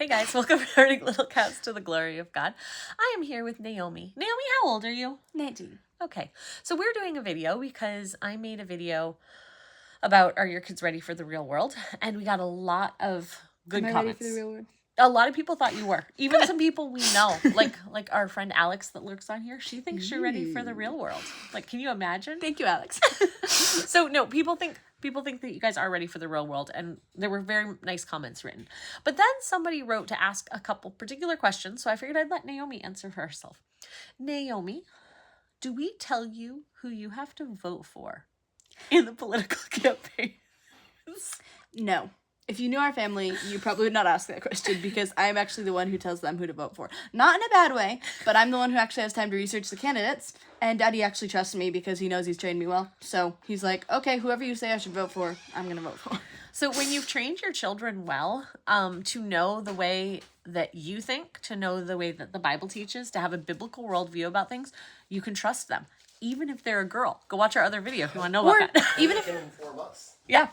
Hey guys, welcome to Hurting Little Cows to the Glory of God. I am here with Naomi. Naomi, how old are you? 19. Okay, so we're doing a video because I made a video about are your kids ready for the real world? And we got a lot of good Am I comments. ready for the real world? A lot of people thought you were. Even some people we know, like our friend Alex that lurks on here, she thinks you're ready for the real world. Like, can you imagine? Thank you, Alex. So no, people think that you guys are ready for the real world, and there were very nice comments written. But then somebody wrote to ask a couple particular questions, so I figured I'd let Naomi answer for herself. Naomi, do we tell you who you have to vote for in the political campaigns? No. If you knew our family, you probably would not ask that question because I'm actually the one who tells them who to vote for. Not in a bad way, but I'm the one who actually has time to research the candidates. And Daddy actually trusts me because he knows he's trained me well. So he's like, okay, whoever you say I should vote for, I'm going to vote for. So when you've trained your children well, to know the way that you think, to know the way that the Bible teaches, to have a biblical worldview about things, you can trust them. Even if they're a girl. Go watch our other video if you want to know about that. Even if... Yeah.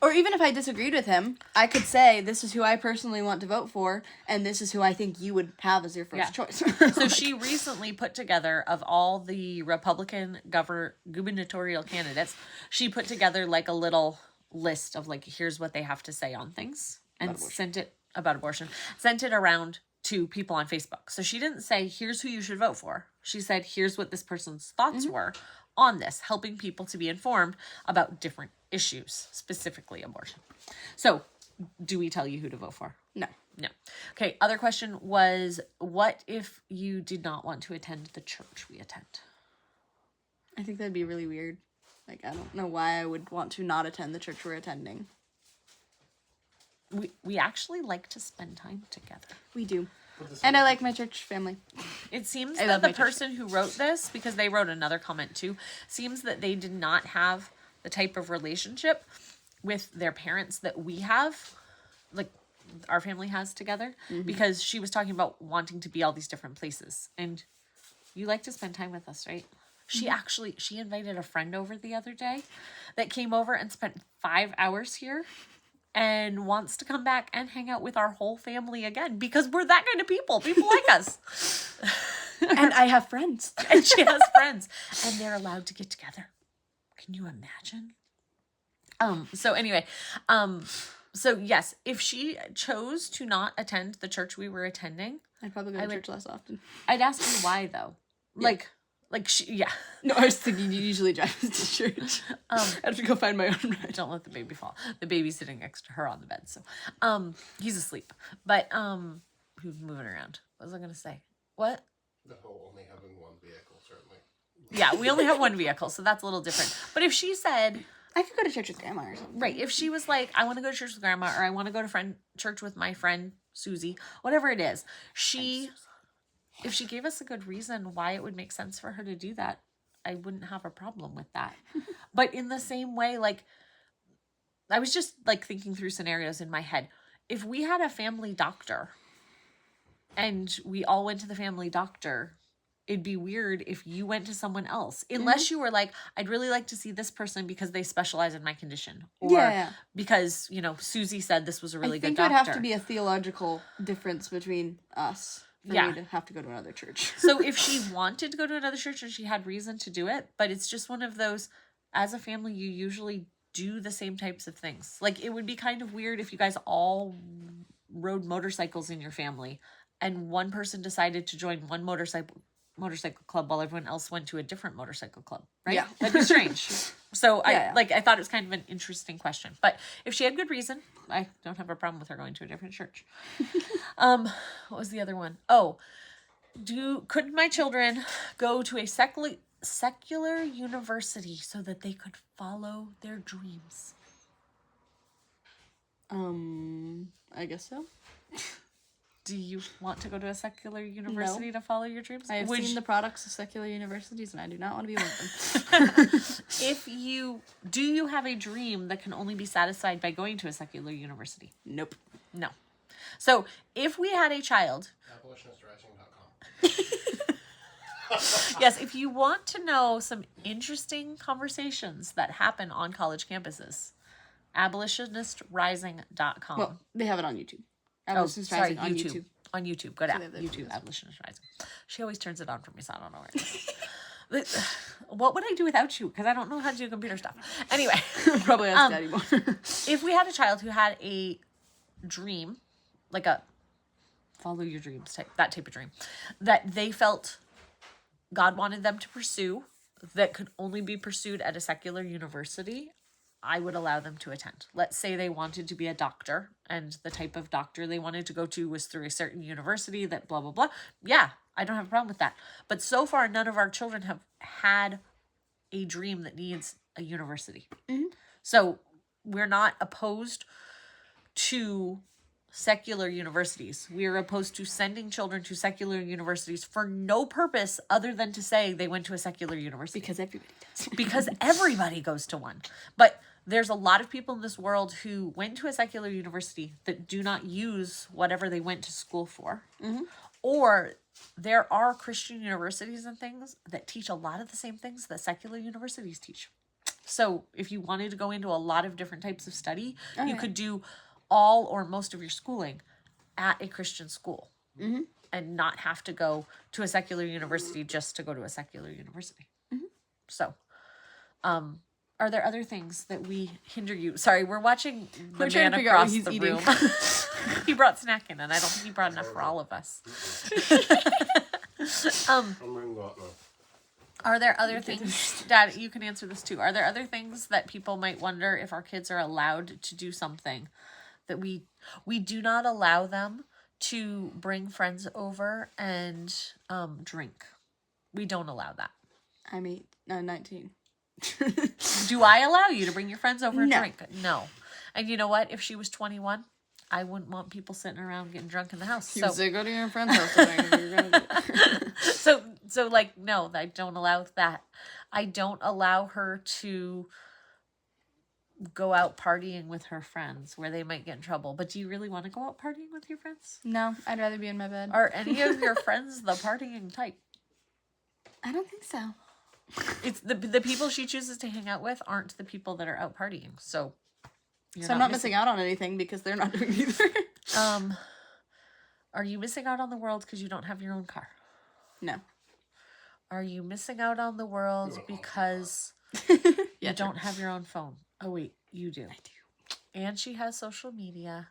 Or even if I disagreed with him, I could say, this is who I personally want to vote for, and this is who I think you would have as your first choice. So she recently put together, of all the Republican gubernatorial candidates, she put together like a little list of like, here's what they have to say on things. And sent it around to people on Facebook. So she didn't say, here's who you should vote for. She said, here's what this person's thoughts were on this, helping people to be informed about different issues, specifically abortion. So, do we tell you who to vote for? No. No. Okay, other question was, what if you did not want to attend the church we attend? I think that'd be really weird. Like, I don't know why I would want to not attend the church we're attending. We actually like to spend time together. We do. And I like my church family. It seems that the person who wrote this, because they wrote another comment too, seems that they did not have the type of relationship with their parents that we have, like our family has together, because she was talking about wanting to be all these different places. And you like to spend time with us, right? She invited a friend over the other day that came over and spent 5 hours here and wants to come back and hang out with our whole family again because we're that kind of people. People like us. And I have friends. And she has friends. And they're allowed to get together. Can you imagine? So yes, if she chose to not attend the church we were attending, I'd probably go to church less often. I'd ask you why though. Yeah. No, I was thinking you usually drive us to church. I have to go find my own ride. Don't let the baby fall. The baby's sitting next to her on the bed, so he's asleep. But who's moving around? What was I gonna say? What? The whole only having one vehicle, certainly. Yeah, we only have one vehicle, so that's a little different. But if she said, I could go to church with Grandma or something. Right, if she was like, I want to go to church with Grandma, or I want to go to church with my friend Susie, whatever it is, if she gave us a good reason why it would make sense for her to do that, I wouldn't have a problem with that. But in the same way, like, I was just like thinking through scenarios in my head. If we had a family doctor and we all went to the family doctor, it'd be weird if you went to someone else. Unless you were like, I'd really like to see this person because they specialize in my condition. Or because, Susie said this was a really good doctor. I think it would have to be a theological difference between us. For me to have to go to another church. So if she wanted to go to another church and she had reason to do it, but it's just one of those, as a family, you usually do the same types of things. Like, it would be kind of weird if you guys all rode motorcycles in your family and one person decided to join one motorcycle club while everyone else went to a different motorcycle club, right? Yeah. That'd be strange. So I thought it was kind of an interesting question. But if she had good reason, I don't have a problem with her going to a different church. What was the other one? Oh, could my children go to a secular university so that they could follow their dreams? I guess so. Do you want to go to a secular university to follow your dreams? I have seen the products of secular universities, and I do not want to be one of them. Do you have a dream that can only be satisfied by going to a secular university? Nope. No. So if we had a child... AbolitionistRising.com. Yes, if you want to know some interesting conversations that happen on college campuses, abolitionistrising.com. Well, they have it on YouTube. Abolitionist Rising on YouTube. YouTube. On YouTube. Go So to they have their YouTube, videos. Abolitionist Rising. She always turns it on for me, so I don't know where it is. What would I do without you? Because I don't know how to do computer stuff. Anyway. Probably ask Daddy more. If we had a child who had a dream, like a follow your dreams type, that type of dream, that they felt God wanted them to pursue, that could only be pursued at a secular university, I would allow them to attend. Let's say they wanted to be a doctor and the type of doctor they wanted to go to was through a certain university that blah, blah, blah. Yeah, I don't have a problem with that. But so far, none of our children have had a dream that needs a university. Mm-hmm. So we're not opposed to secular universities. We are opposed to sending children to secular universities for no purpose other than to say they went to a secular university. Because everybody does. Because everybody goes to one. But there's a lot of people in this world who went to a secular university that do not use whatever they went to school for. Mm-hmm. Or there are Christian universities and things that teach a lot of the same things that secular universities teach. So if you wanted to go into a lot of different types of study, you could do all or most of your schooling at a Christian school. Mm-hmm. And not have to go to a secular university just to go to a secular university. Mm-hmm. So, are there other things that we hinder you? Sorry, we're watching the We're trying man to figure out what across he's the eating. room. He brought snack in, and I don't think he brought enough for all of us. I'm ring that now. Are there other things, Dad, you can answer this too. Are there other things that people might wonder if our kids are allowed to do something that we do not allow them to bring friends over and drink? We don't allow that. I'm 19. Do I allow you to bring your friends over and No. drink? No. And you know what? If she was 21, I wouldn't want people sitting around getting drunk in the house. You say go to your friend's house tonight if you're gonna do it. So like, no, I don't allow that. I don't allow her to go out partying with her friends where they might get in trouble. But do you really want to go out partying with your friends? No, I'd rather be in my bed. Are any of your friends the partying type? I don't think so. It's the people she chooses to hang out with aren't the people that are out partying. So you're I'm not missing out on anything because they're not doing either. Are you missing out on the world because you don't have your own car? No. Are you missing out on the world because you don't have your own phone? Oh wait, you do. I do. And she has social media.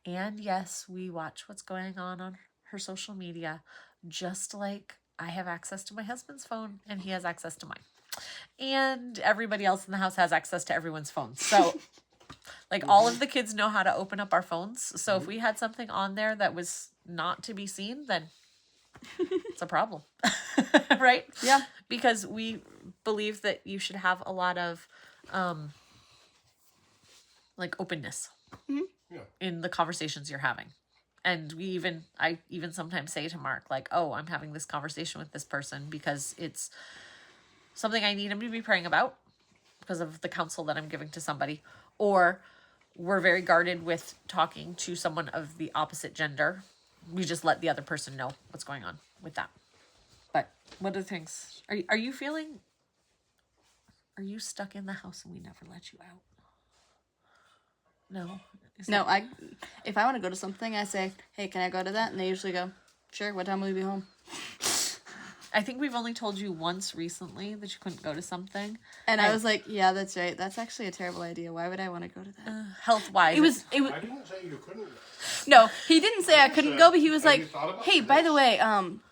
And yes, we watch what's going on her social media, just like I have access to my husband's phone and he has access to mine. And everybody else in the house has access to everyone's phone. So like all of the kids know how to open up our phones. So if we had something on there that was not to be seen, then it's a problem. Right? Yeah. Because we believe that you should have a lot of like openness in the conversations you're having. And I even sometimes say to Mark, like, oh, I'm having this conversation with this person because it's something I need him to be praying about because of the counsel that I'm giving to somebody. Or we're very guarded with talking to someone of the opposite gender. We just let the other person know what's going on with that. But what other things? Are you feeling, are you stuck in the house and we never let you out? No. No, if I want to go to something, I say, hey, can I go to that? And they usually go, sure, what time will you be home? I think we've only told you once recently that you couldn't go to something. And I was like, yeah, that's right. That's actually a terrible idea. Why would I want to go to that? Health-wise. It was I didn't say you couldn't. No, he didn't say I couldn't go, but he was Have you like, thought about hey, this? by the way,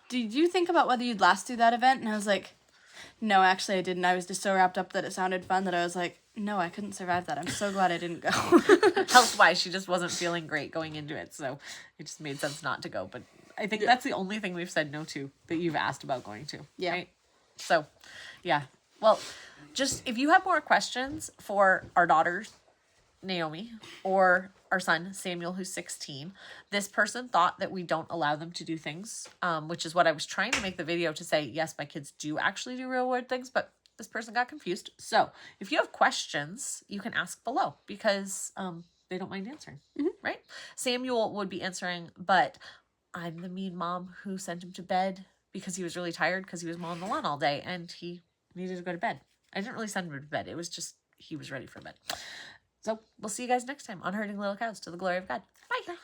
did you think about whether you'd last do that event? And I was like, no, actually I didn't. I was just so wrapped up that it sounded fun that I was like, no, I couldn't survive that. I'm so glad I didn't go. Health-wise, she just wasn't feeling great going into it, so it just made sense not to go. But I think that's the only thing we've said no to that you've asked about going to. Yeah. Right? So, yeah. Well, just if you have more questions for our daughter, Naomi, or our son, Samuel, who's 16, this person thought that we don't allow them to do things, which is what I was trying to make the video to say, yes, my kids do actually do real world things, but this person got confused. So if you have questions, you can ask below because they don't mind answering, right? Samuel would be answering, but I'm the mean mom who sent him to bed because he was really tired because he was mowing the lawn all day and he needed to go to bed. I didn't really send him to bed. It was just he was ready for bed. So we'll see you guys next time on Herding Little Cows to the glory of God. Bye.